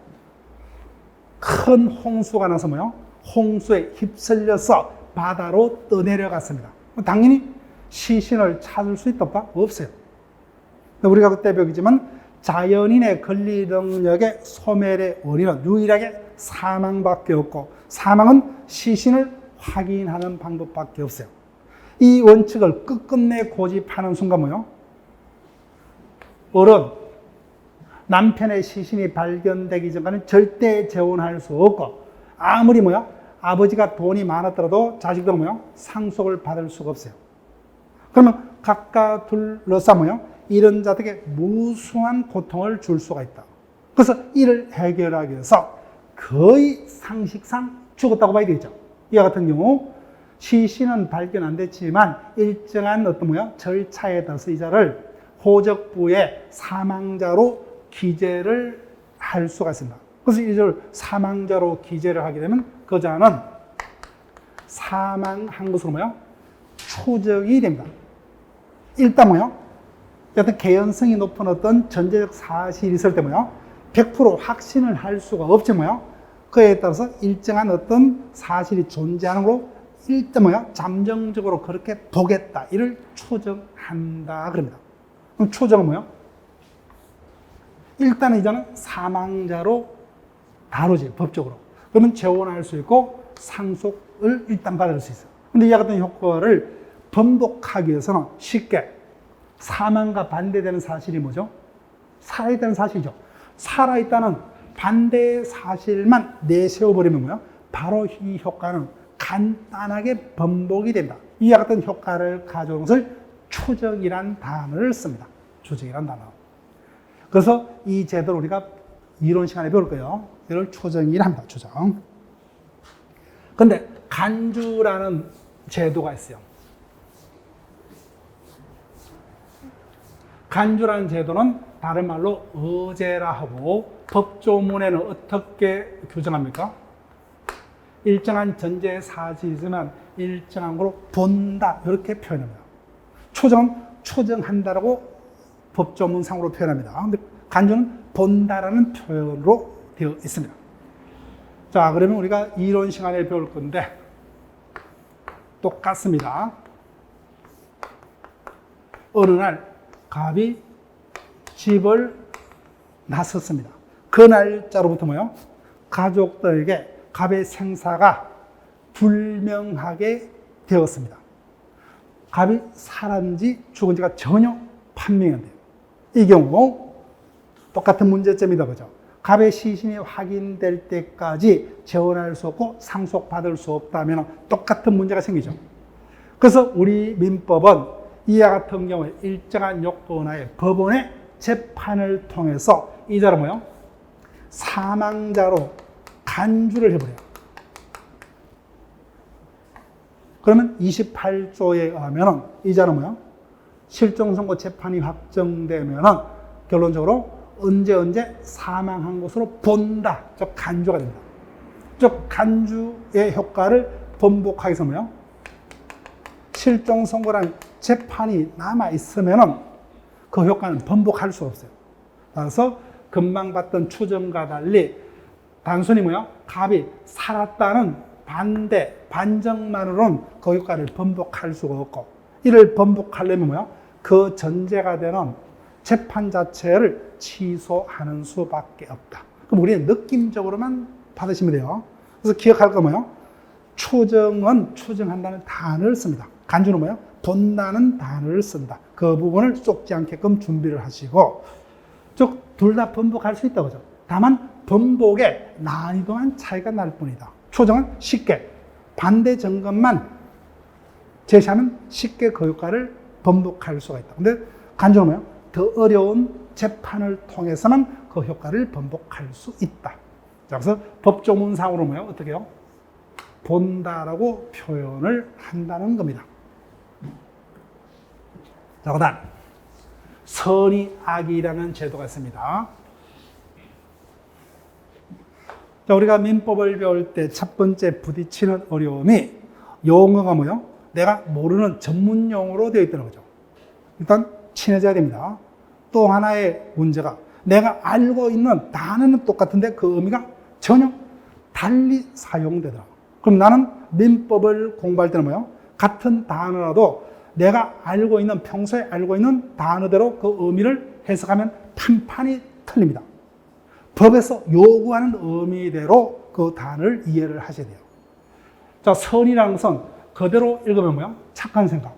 큰 홍수가 나서 뭐요? 홍수에 휩쓸려서 바다로 떠내려갔습니다. 당연히 시신을 찾을 수 있다 없다? 없어요. 우리가 그때 배우지만 자연인의 권리 능력의 소멸의 원인은 유일하게 사망밖에 없고 사망은 시신을 확인하는 방법밖에 없어요. 이 원칙을 끝끝내 고집하는 순간 뭐요? 어른, 남편의 시신이 발견되기 전까지는 절대 재혼할 수 없고 아무리 뭐야? 아버지가 돈이 많았더라도 자식들은 뭐야? 상속을 받을 수가 없어요. 그러면 각각 둘러싸 뭐야? 이런 자들에게 무수한 고통을 줄 수가 있다. 그래서 이를 해결하기 위해서 거의 상식상 죽었다고 봐야 되겠죠. 이와 같은 경우 시신은 발견 안 됐지만 일정한 어떤 뭐야? 절차에 따라서 이 자를 호적부에 사망자로 기재를 할 수가 있습니다. 그래서 이를 사망자로 기재를 하게 되면 그 자는 사망한 것으로 뭐야? 추정이 됩니다. 일단 뭐야? 어떤 개연성이 높은 어떤 전제적 사실이 있을 때 뭐야? 100% 확신을 할 수가 없지 뭐야? 그에 따라서 일정한 어떤 사실이 존재하는 걸로 일단 뭐야? 잠정적으로 그렇게 보겠다. 이를 추정한다. 그럽니다. 그럼 추정은 뭐야? 일단 이자는 사망자로 다루지, 법적으로. 그러면 재혼할 수 있고 상속을 일단 받을 수 있어요. 근데 이와 같은 효과를 번복하기 위해서는 쉽게 사망과 반대되는 사실이 뭐죠? 살아있다는 사실이죠. 살아있다는 반대 사실만 내세워버리면 뭐야? 바로 이 효과는 간단하게 번복이 된다. 이와 같은 효과를 가져온 것을 추정이란 단어를 씁니다. 추정이란 단어. 그래서 이 제도를 우리가 이론 시간에 배울 거예요. 이걸 추정이랍니다. 추정. 근데 간주라는 제도가 있어요. 간주라는 제도는 다른 말로 어제라 하고 법조문에는 어떻게 규정합니까? 일정한 전제 사실이지만 일정한 거로 본다 이렇게 표현합니다. 추정은 추정한다라고 법조문상으로 표현합니다. 근데 간주는 본다라는 표현으로 되어 있습니다. 자, 그러면 우리가 이론 시간에 배울 건데 똑같습니다. 어느 날 갑이 집을 나섰습니다. 그 날짜로부터 뭐요? 가족들에게 갑의 생사가 불명하게 되었습니다. 갑이 살았는지 죽은지가 전혀 판명이 안 돼요. 이 경우 똑같은 문제점이다 보죠. 갑의 시신이 확인될 때까지 재혼할 수 없고 상속받을 수 없다면 똑같은 문제가 생기죠. 그래서 우리 민법은 이와 같은 경우에 일정한 요건하에 법원의 재판을 통해서 이 자를 뭐요? 사망자로 간주를 해버려요. 그러면 28조에 의하면 이자는 뭐야? 실종선고 재판이 확정되면 결론적으로 언제 사망한 것으로 본다. 즉 간주가 됩니다. 즉 간주의 효과를 번복하기 위해서 뭐야? 실종선고라는 재판이 남아있으면 그 효과는 번복할 수 없어요. 따라서 금방 봤던 추정과 달리 단순히 뭐야? 갑이 살았다는 반정만으로는 그 효과를 번복할 수가 없고, 이를 번복하려면 뭐야? 그 전제가 되는 재판 자체를 취소하는 수밖에 없다. 그럼 우리는 느낌적으로만 받으시면 돼요. 그래서 기억할 거 뭐야? 추정은 추정한다는 단어를 씁니다. 간주는 뭐야? 본다는 단어를 쓴다. 그 부분을 쏙지 않게끔 준비를 하시고, 즉 둘 다 번복할 수 있다고 하죠. 다만 번복의 난이도만 차이가 날 뿐이다. 추정은 쉽게 반대 증거만 제시하면 쉽게 그 효과를 번복할 수가 있다. 근데 간주는 뭐야? 더 어려운 재판을 통해서만 그 효과를 번복할 수 있다. 자, 그래서 법조문상으로 뭐야? 어떻게 해요? 본다라고 표현을 한다는 겁니다. 자, 그 다음 선의악이라는 제도가 있습니다. 자, 우리가 민법을 배울 때 첫 번째 부딪히는 어려움이 용어가 뭐예요? 내가 모르는 전문 용어로 되어 있다는 거죠. 일단 친해져야 됩니다. 또 하나의 문제가 내가 알고 있는 단어는 똑같은데 그 의미가 전혀 달리 사용되더라. 그럼 나는 민법을 공부할 때는 뭐예요? 같은 단어라도 내가 알고 있는, 평소에 알고 있는 단어대로 그 의미를 해석하면 판판이 틀립니다. 법에서 요구하는 의미대로 그 단어를 이해를 하셔야 돼요. 자, 선이라는 것은 그대로 읽으면 뭐야? 착한 생각.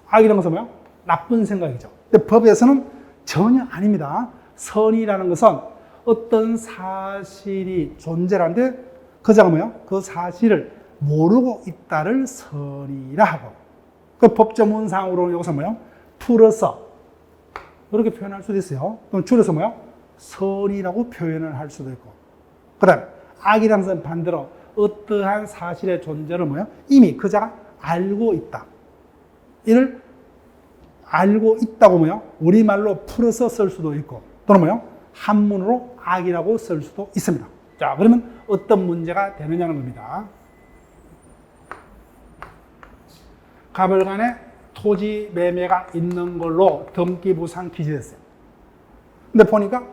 악이라는 것은 뭐야? 나쁜 생각이죠. 근데 법에서는 전혀 아닙니다. 선이라는 것은 어떤 사실이 존재하는데 그자가 뭐야? 그 사실을 모르고 있다를 선이라 하고, 그 법조문상으로는 여기서 뭐야? 풀어서 이렇게 표현할 수도 있어요. 또는 줄여서 뭐야? 선이라고 표현을 할 수도 있고. 그 다음에 악이라는 것은 반대로 어떠한 사실의 존재를 뭐야? 이미 그자가 알고 있다. 이를 알고 있다고 뭐야? 우리말로 풀어서 쓸 수도 있고, 또는 뭐야? 한문으로 악이라고 쓸 수도 있습니다. 자, 그러면 어떤 문제가 되느냐는 겁니다. 가벌간에 토지 매매가 있는 걸로 등기부상 기재됐어요. 근데 보니까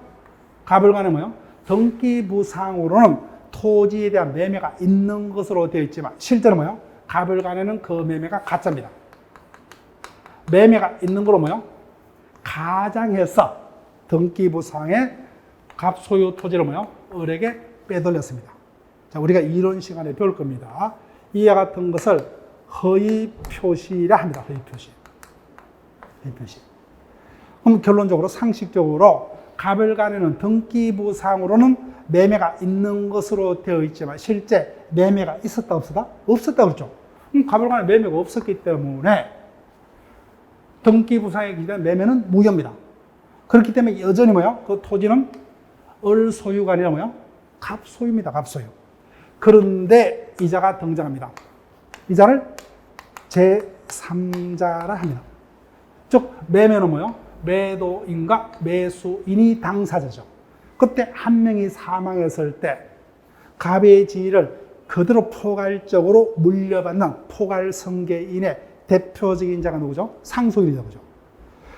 가벌간에 뭐요? 등기부상으로는 토지에 대한 매매가 있는 것으로 되어 있지만 실제로 뭐요? 가벌간에는 그 매매가 가짜입니다. 매매가 있는 걸로 뭐요? 가장해서 등기부상의 갑소유 토지를 뭐요? 을에게 빼돌렸습니다. 자, 우리가 이런 시간에 배울 겁니다. 이와 같은 것을 허위 표시라 합니다. 허위 표시. 허위 표시. 그럼 결론적으로 상식적으로 가벌간에는 등기부상으로는 매매가 있는 것으로 되어 있지만 실제 매매가 있었다 없었다? 없었다 그랬죠. 가벌간에 매매가 없었기 때문에 등기부상에 기재된 매매는 무효입니다. 그렇기 때문에 여전히 뭐야? 그 토지는 을 소유가 아니라 뭐야? 갑소유입니다. 갑소유. 그런데 이자가 등장합니다. 이자를 제3자라 합니다. 즉 매매는 뭐예요? 매도인과 매수인이 당사자죠. 그때 한 명이 사망했을 때 갑의 지위를 그대로 포괄적으로 물려받는 포괄성계인의 대표적인 자가 누구죠? 상속인이죠. 그죠?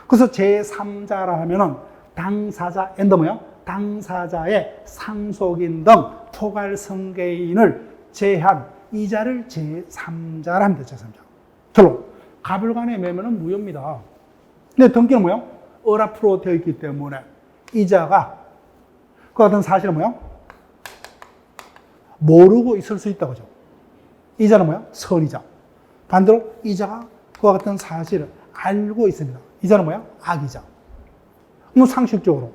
그래서 제3자라 하면은 당사자 앤더 뭐예요? 당사자의 상속인 등 포괄성계인을 제한 이자를 제3자라 합니다. 제3자. 결론. 가불간의 매매는 무효입니다. 근데 등기는 뭐예요? 을 앞으로 되어 있기 때문에 이자가 그 같은 사실은 뭐예요? 모르고 있을 수 있다고 하죠. 이자는 뭐예요? 선이자. 반대로 이자가 그와 같은 사실을 알고 있습니다. 이자는 뭐예요? 악이자. 뭐 상식적으로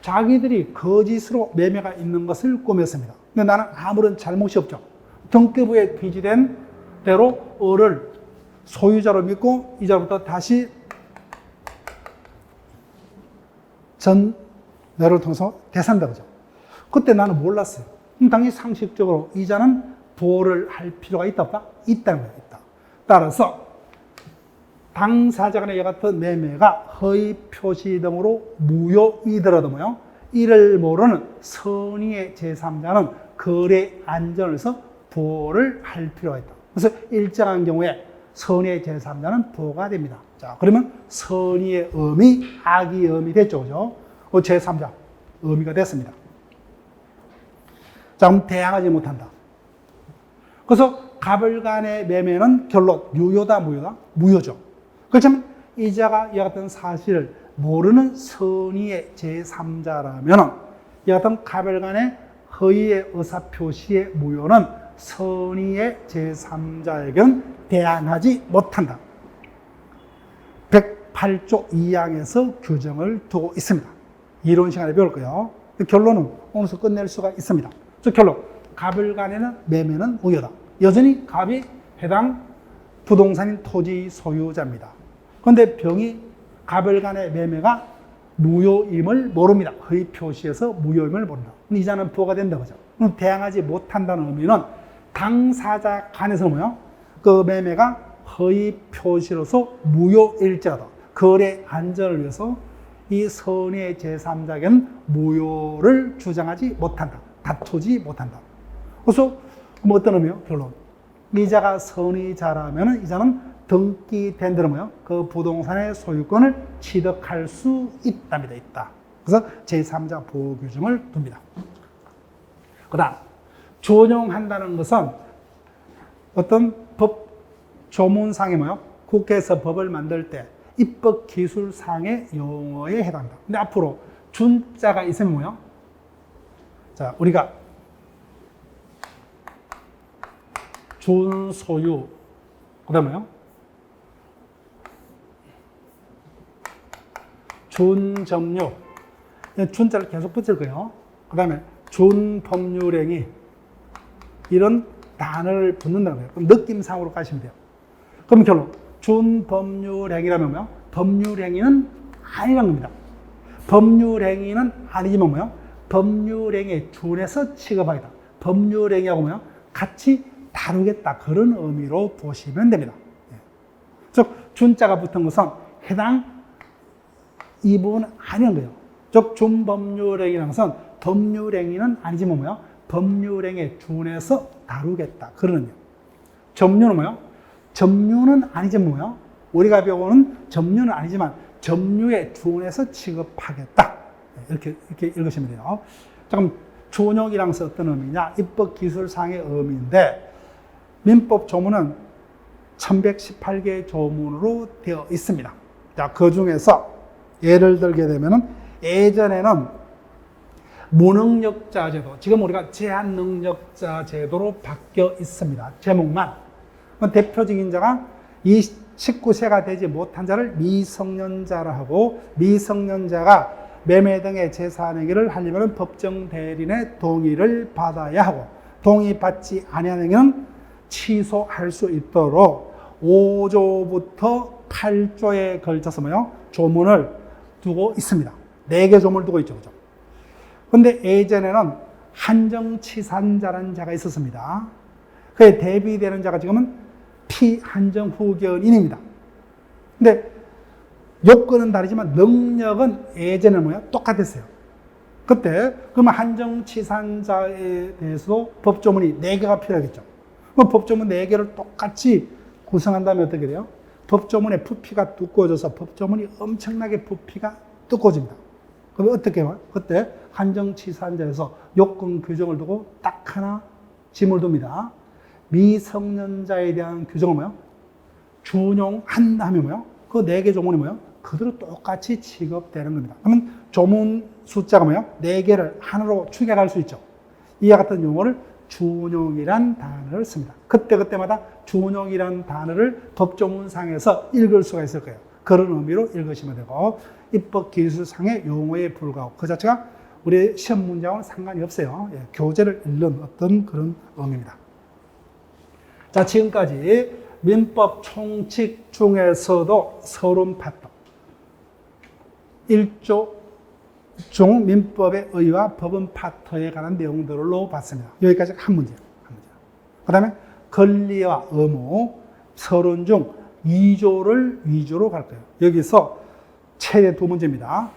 자기들이 거짓으로 매매가 있는 것을 꾸몄습니다. 근데 나는 아무런 잘못이 없죠. 등기부에 기재된 대로 을을 소유자로 믿고 이자부터 다시 전매를 통해서 대산다 그죠. 그때 나는 몰랐어요. 그럼 당연히 상식적으로 이자는 보호를 할 필요가 있다 없다? 있다는 거예요. 있다. 따라서 당사자 간의 이와 같은 매매가 허위 표시 등으로 무효이더라도 뭐요? 이를 모르는 선의의 제3자는 거래 안전에서 보호를 할 필요가 있다. 그래서 일정한 경우에 선의의 제3자는 보호가 됩니다. 자, 그러면 선의의 의미, 악의 의미 됐죠, 그죠? 제3자 의미가 됐습니다. 자, 그럼 대항하지 못한다. 그래서 갑을 간의 매매는 결론 유효다, 무효다? 무효죠. 그렇지만 이자가 이와 같은 사실을 모르는 선의의 제3자라면 이와 같은 갑을 간의 허위의 의사표시의 무효는 선의의 제3자에게는 대항하지 못한다. 108조 2항에서 규정을 두고 있습니다. 이론 시간에 배울 거예요. 결론은 오늘서 끝낼 수가 있습니다. 즉 결론, 갑을 간에는 매매는 무효다. 여전히 갑이 해당 부동산인 토지 소유자입니다. 그런데 병이 갑을 간의 매매가 무효임을 모릅니다. 허위 표시에서 무효임을 모른다. 이자는 부호가 된다 그죠. 그럼 대항하지 못한다는 의미는 당사자 간에서 뭐요? 그 매매가 허위 표시로서 무효일지라도 거래 안전을 위해서 이 선의 제3자에게는 무효를 주장하지 못한다. 다투지 못한다. 그래서 그럼 어떤 의미요? 결론. 이자가 선의자라면 이자는 등기된 대로 뭐요? 그 부동산의 소유권을 취득할 수 있답니다. 있다. 그래서 제3자 보호 규정을 둡니다. 그 다음, 준용한다는 것은 어떤 법 조문상의 뭐요? 국회에서 법을 만들 때 입법 기술상의 용어에 해당한다. 근데 앞으로 준자가 있으면 뭐요? 자, 우리가 준소유, 그 다음에요? 준점유, 준자를 계속 붙일 거예요. 그 다음에 준법률행위, 이런 단어를 붙는다는 거예요. 그럼 느낌상으로 가시면 돼요. 그럼 결론, 준법률행위라면 뭐요? 법률행위는 아니라는 겁니다. 법률행위는 아니지만 뭐요? 법률행위에 준해서 취급하겠다. 법률행위하고 뭐요? 같이 다루겠다. 그런 의미로 보시면 됩니다. 즉, 준자가 붙은 것은 해당 이 부분은 아니라는 거예요. 즉, 준법률행위라는 것은 법률행위는 아니지만 뭐요? 법률행위에 준해서 다루겠다. 그런 의미예요. 점유는 뭐요? 점유는 아니지만 뭐요? 우리가 배우는 점유는 아니지만 점유에 준해서 취급하겠다. 이렇게 읽으시면 돼요. 자, 그럼 준용이라는 것은 어떤 의미냐? 입법기술상의 의미인데 민법 조문은 1118개의 조문으로 되어 있습니다. 자, 그 중에서 예를 들게 되면은 예전에는 무능력자 제도, 지금 우리가 제한능력자 제도로 바뀌어 있습니다. 제목만. 대표적인 자가 19세가 되지 못한 자를 미성년자라 하고, 미성년자가 매매 등의 재산행위를 하려면 법정 대리인의 동의를 받아야 하고, 동의받지 아니하는 행위는 취소할 수 있도록 5조부터 8조에 걸쳐서 뭐요? 조문을 두고 있습니다. 4개 조문을 두고 있죠. 그죠? 근데 예전에는 한정치산자라는 자가 있었습니다. 그에 대비되는 자가 지금은 피한정후견인입니다. 근데 요건은 다르지만 능력은 예전에는 뭐야? 똑같았어요. 그때 그러면 한정치산자에 대해서도 법조문이 4개가 필요하겠죠. 그럼 법조문 4개를 똑같이 구성한다면 어떻게 돼요? 법조문의 부피가 두꺼워져서 법조문이 엄청나게 부피가 두꺼워집니다. 그럼 어떻게 해요? 그때 한정치산자에서 요건 규정을 두고 딱 하나 짐을 둡니다. 미성년자에 대한 규정은 뭐예요? 준용한다 하면 뭐예요? 그 4개 조문이 뭐예요? 그대로 똑같이 취급되는 겁니다. 그러면 조문 숫자가 뭐예요? 4개를 하나로 추격할 수 있죠. 이와 같은 용어를 준용이란 단어를 씁니다. 그때마다 준용이란 단어를 법조문상에서 읽을 수가 있을 거예요. 그런 의미로 읽으시면 되고, 입법기술상의 용어에 불과하고 그 자체가 우리 시험 문제와는 상관이 없어요. 예, 교재를 읽는 어떤 그런 의미입니다. 자, 지금까지 민법 총칙 중에서도 서론 파트 1조 중 민법의 의와 법은 파트에 관한 내용들로 봤습니다. 여기까지 한 문제예요. 그 다음에 권리와 의무, 서론 중 2조를 위주로 갈 거예요. 여기서 최대 두 문제입니다.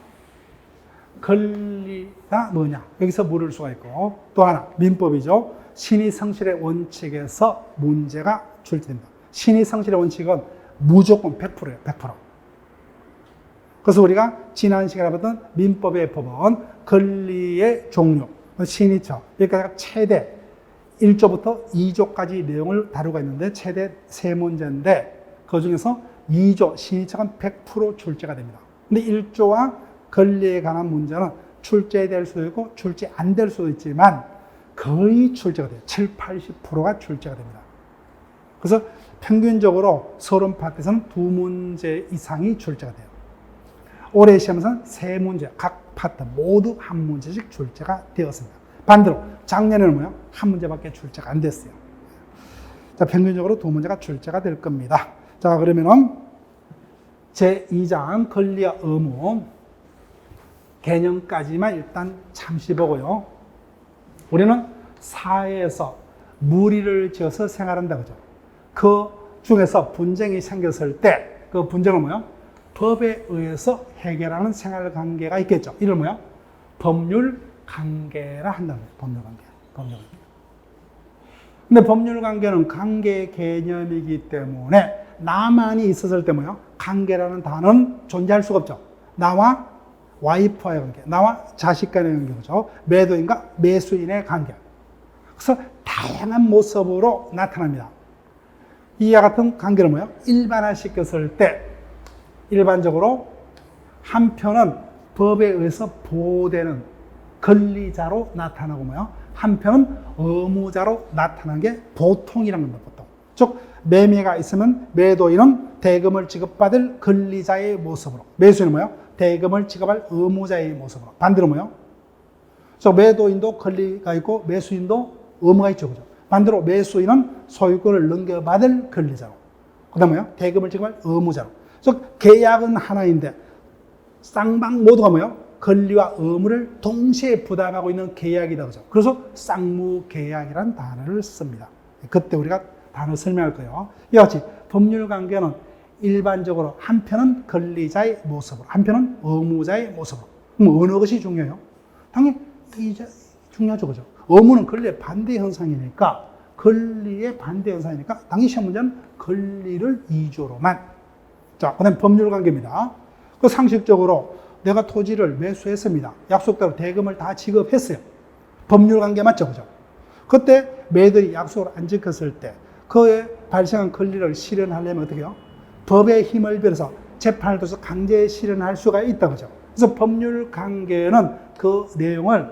권리가 뭐냐? 여기서 물을 수가 있고, 또 하나 민법이죠. 신의성실의 원칙에서 문제가 출제됩니다. 신의성실의 원칙은 무조건 100%예요. 100%. 그래서 우리가 지난 시간에 봤던 민법의 법은 권리의 종류, 신의처, 여기까지가 최대 1조부터 2조까지 내용을 다루고 있는데 최대 3문제인데 그 중에서 2조 신의처는 100% 출제가 됩니다. 근데 1조와 권리에 관한 문제는 출제될 수도 있고 출제 안 될 수도 있지만 거의 출제가 돼요. 7, 80%가 출제가 됩니다. 그래서 평균적으로 서론 파트에서는 2문제 이상이 출제가 돼요. 올해 시험에서는 3문제, 각 파트 모두 한 문제씩 출제가 되었습니다. 반대로 작년에는 뭐요? 한 문제밖에 출제가 안 됐어요. 자, 평균적으로 2문제가 출제가 될 겁니다. 자, 그러면은 제2장 권리와 의무 개념까지만 일단 잠시 보고요. 우리는 사회에서 무리를 지어서 생활한다 그죠? 그 중에서 분쟁이 생겼을 때 그 분쟁은 뭐요? 법에 의해서 해결하는 생활 관계가 있겠죠. 이를 뭐요? 법률 관계라 한다는 거예요. 법률 관계. 법률 관계. 근데 법률 관계는 관계 개념이기 때문에 나만이 있었을 때 뭐요? 관계라는 단어는 존재할 수가 없죠. 나와 와이프와의 관계, 나와 자식 간의 관계죠. 매도인과 매수인의 관계. 그래서 다양한 모습으로 나타납니다. 이와 같은 관계를 뭐요? 일반화시켰을 때 일반적으로 한 편은 법에 의해서 보호되는 권리자로 나타나고 뭐요? 한 편은 의무자로 나타나는 게 보통이라는 겁니다. 보통. 즉 매매가 있으면 매도인은 대금을 지급받을 권리자의 모습으로, 매수인은 뭐요? 대금을 지급할 의무자의 모습으로. 반대로 뭐요? 즉 매도인도 권리가 있고 매수인도 의무가 있죠. 그죠? 반대로 매수인은 소유권을 넘겨받을 권리자로. 그 다음에 뭐요? 대금을 지급할 의무자로. 즉 계약은 하나인데 쌍방 모두가 뭐요? 권리와 의무를 동시에 부담하고 있는 계약이다. 그죠? 그래서 쌍무계약이라는 단어를 씁니다. 그때 우리가 단어 설명할 거예요. 이와 같이 법률 관계는 일반적으로 한 편은 권리자의 모습으로, 한 편은 의무자의 모습으로. 그럼 어느 것이 중요해요? 당연히 이제 중요하죠. 그죠? 의무는 권리의 반대 현상이니까, 권리의 반대 현상이니까, 당연히 시험 문제는 권리를 위주로만. 자, 그 다음에 법률 관계입니다. 그 상식적으로 내가 토지를 매수했습니다. 약속대로 대금을 다 지급했어요. 법률 관계 맞죠? 그죠? 그때 매들이 약속을 안 지켰을 때 그에 발생한 권리를 실현하려면 어떻게 해요? 법의 힘을 빌어서 재판을 통해서 강제 실현할 수가 있다. 그죠? 그래서 법률 관계는 그 내용을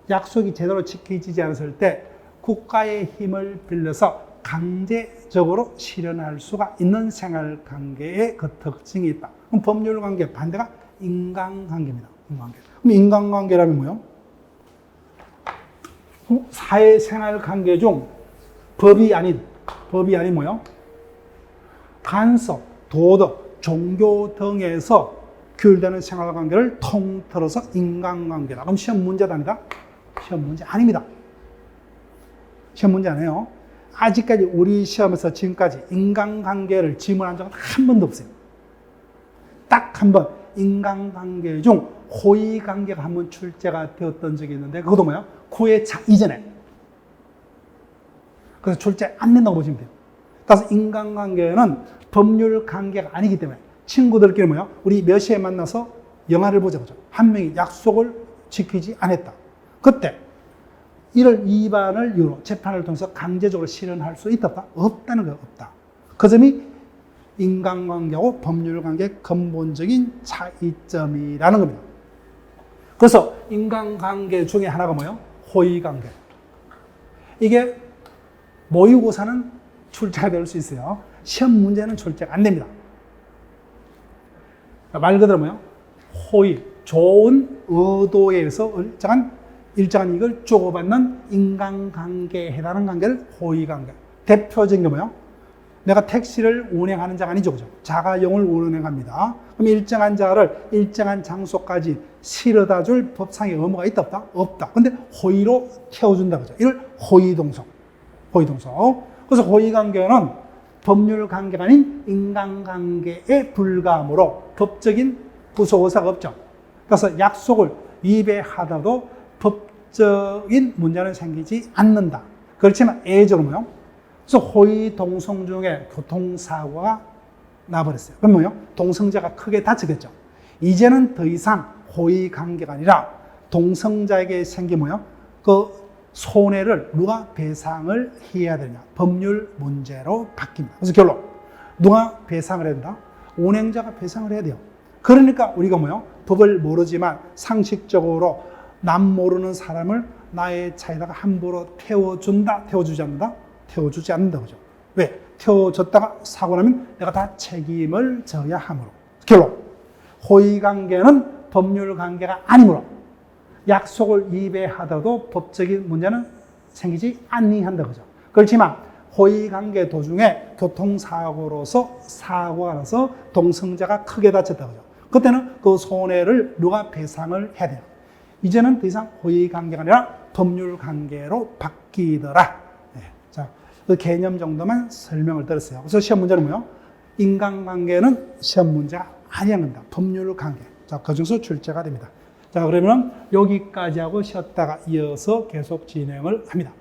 약속이 제대로 지켜지지 않았을 때 국가의 힘을 빌려서 강제적으로 실현할 수가 있는 생활관계의 그 특징이 있다. 그럼 법률관계 반대가 인간관계입니다. 인간관계. 그럼 인간관계라면 뭐요? 사회생활관계 중 법이 아닌 뭐요? 간섭, 도덕, 종교 등에서 규율되는 생활관계를 통틀어서 인간관계다. 그럼 시험 문제도 아니다? 시험 문제 아닙니다. 시험 문제 아니에요. 아직까지 우리 시험에서 지금까지 인간관계를 지문한 적은 한 번도 없어요. 딱 한 번 인간관계 중 호의관계가 한 번 출제가 되었던 적이 있는데 그것도 뭐야? 9회차 이전에. 그래서 출제 안 된다고 보시면 돼요. 따라서 인간관계는 법률관계가 아니기 때문에 친구들끼리 뭐야? 우리 몇 시에 만나서 영화를 보자 보자. 한 명이 약속을 지키지 않았다. 그때 이를 위반을 이유로 재판을 통해서 강제적으로 실현할 수 있다 없다? 없다는 거예요. 없다. 그 점이 인간관계하고 법률관계의 근본적인 차이점이라는 겁니다. 그래서 인간관계 중에 하나가 뭐예요? 호의관계. 이게 모의고사는 출제가 될 수 있어요. 시험 문제는 출제가 안 됩니다. 말 그대로 뭐예요? 호의, 좋은 의도에 의해서 일정한 이익을 주고받는 인간관계에 해당하는 관계를 호의관계. 대표적인 게 뭐예요? 내가 택시를 운행하는 자가 아니죠. 그죠? 자가용을 운행합니다. 그럼 일정한 자를 일정한 장소까지 실어다 줄 법상의 의무가 있다, 없다? 없다. 근데 호의로 태워준다. 그죠? 이걸 호의동성. 호의동성. 그래서 호의관계는 법률 관계가 아닌 인간관계에 불과하므로 법적인 부소의사가 없죠. 그래서 약속을 위배하다도 법적인 문제는 생기지 않는다. 그렇지만 예외적으로 뭐요? 그래서 호의 동성 중에 교통사고가 나버렸어요. 그럼 뭐요? 동성자가 크게 다치겠죠. 이제는 더 이상 호의 관계가 아니라 동성자에게 생긴 뭐요? 그 손해를 누가 배상을 해야 되냐? 법률 문제로 바뀝니다. 그래서 결론. 누가 배상을 해야 된다? 운행자가 배상을 해야 돼요. 그러니까 우리가 뭐요? 법을 모르지만 상식적으로 남 모르는 사람을 나의 차에다가 함부로 태워준다? 태워주지 않는다? 태워주지 않는다. 그죠? 왜? 태워줬다가 사고 나면 내가 다 책임을 져야 하므로. 결론. 호의관계는 법률관계가 아니므로 약속을 위배하더라도 법적인 문제는 생기지 아니한다. 그죠? 그렇지만 호의관계 도중에 교통사고로서 사고가 나서 동성자가 크게 다쳤다. 그죠? 그때는 그 손해를 누가 배상을 해야 돼요. 이제는 더 이상 호의관계가 아니라 법률관계로 바뀌더라. 네. 자, 그 개념 정도만 설명을 드렸어요. 그래서 시험 문제는 뭐예요? 인간관계는 시험 문제가 아니한 겁니다. 법률관계. 자, 그 중에서 출제가 됩니다. 자, 그러면 여기까지 하고 쉬었다가 이어서 계속 진행을 합니다.